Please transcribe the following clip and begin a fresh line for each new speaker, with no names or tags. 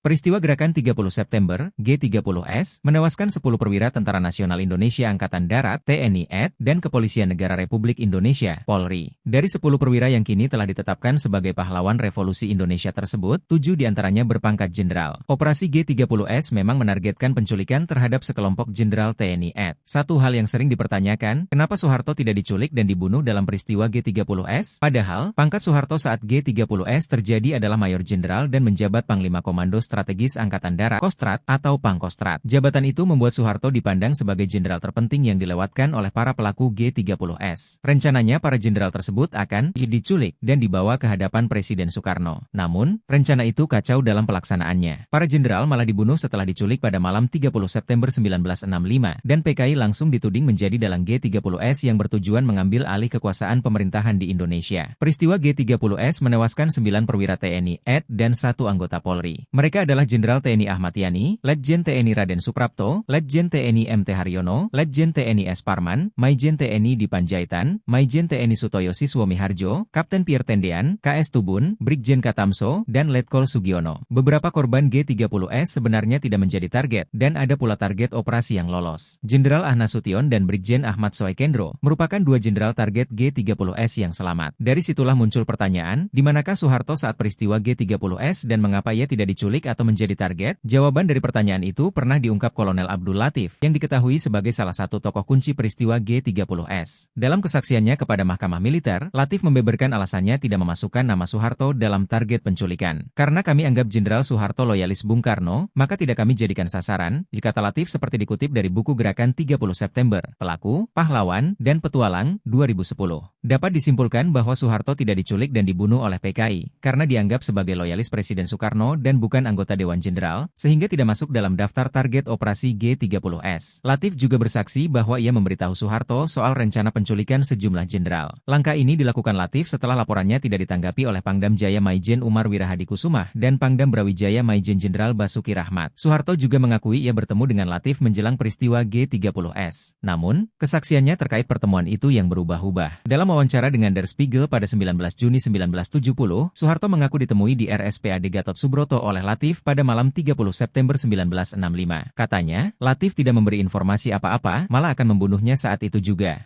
Peristiwa Gerakan 30 September, G30S, menewaskan 10 perwira Tentara Nasional Indonesia Angkatan Darat, TNI AD, dan Kepolisian Negara Republik Indonesia, Polri. Dari 10 perwira yang kini telah ditetapkan sebagai pahlawan revolusi Indonesia tersebut, 7 diantaranya berpangkat jenderal. Operasi G30S memang menargetkan penculikan terhadap sekelompok jenderal TNI AD. Satu hal yang sering dipertanyakan, kenapa Soeharto tidak diculik dan dibunuh dalam peristiwa G30S? Padahal, pangkat Soeharto saat G30S terjadi adalah Mayor Jenderal dan menjabat Panglima Komando Strategis Angkatan Darat Kostrat atau Pangkostrat. Jabatan itu membuat Soeharto dipandang sebagai jenderal terpenting yang dilewatkan oleh para pelaku G30S. Rencananya para jenderal tersebut akan diculik dan dibawa ke hadapan Presiden Soekarno. Namun, rencana itu kacau dalam pelaksanaannya. Para jenderal malah dibunuh setelah diculik pada malam 30 September 1965 dan PKI langsung dituding menjadi dalang G30S yang bertujuan mengambil alih kekuasaan pemerintahan di Indonesia. Peristiwa G30S menewaskan 9 perwira TNI AD dan 1 anggota Polri. Mereka adalah Jenderal TNI Ahmad Yani, Letjen TNI Raden Suprapto, Letjen TNI MT Haryono, Letjen TNI S. Parman, Maijen TNI Dipanjaitan, Maijen TNI Sutoyo Siswo Miharjo, Kapten Pierre Tendean, KS Tubun, Brigjen Katamso, dan Letkol Sugiono. Beberapa korban G30S sebenarnya tidak menjadi target, dan ada pula target operasi yang lolos. Jenderal Ahnas Sution dan Brigjen Ahmad Soekendro merupakan 2 jenderal target G30S yang selamat. Dari situlah muncul pertanyaan, di manakah Soeharto saat peristiwa G30S dan mengapa ia tidak diculik atau menjadi target? Jawaban dari pertanyaan itu pernah diungkap Kolonel Abdul Latif, yang diketahui sebagai salah satu tokoh kunci peristiwa G30S. Dalam kesaksiannya kepada Mahkamah Militer, Latif membeberkan alasannya tidak memasukkan nama Soeharto dalam target penculikan. Karena kami anggap Jenderal Soeharto loyalis Bung Karno, maka tidak kami jadikan sasaran, kata Latif seperti dikutip dari buku Gerakan 30 September, Pelaku, Pahlawan, dan Petualang, 2010. Dapat disimpulkan bahwa Soeharto tidak diculik dan dibunuh oleh PKI, karena dianggap sebagai loyalis Presiden Soekarno dan bukan anggota Dewan Jenderal, sehingga tidak masuk dalam daftar target operasi G30S. Latif juga bersaksi bahwa ia memberitahu Soeharto soal rencana penculikan sejumlah jenderal. Langkah ini dilakukan Latif setelah laporannya tidak ditanggapi oleh Pangdam Jaya Maijen Umar Wirahadi Kusumah dan Pangdam Brawijaya Maijen Jenderal Basuki Rahmat. Soeharto juga mengakui ia bertemu dengan Latif menjelang peristiwa G30S. Namun, kesaksiannya terkait pertemuan itu yang berubah-ubah. Dalam wawancara dengan Der Spiegel pada 19 Juni 1970, Soeharto mengaku ditemui di RSPAD Gatot Subroto oleh Latif pada malam 30 September 1965. Katanya, Latif tidak memberi informasi apa-apa, malah akan membunuhnya saat itu juga.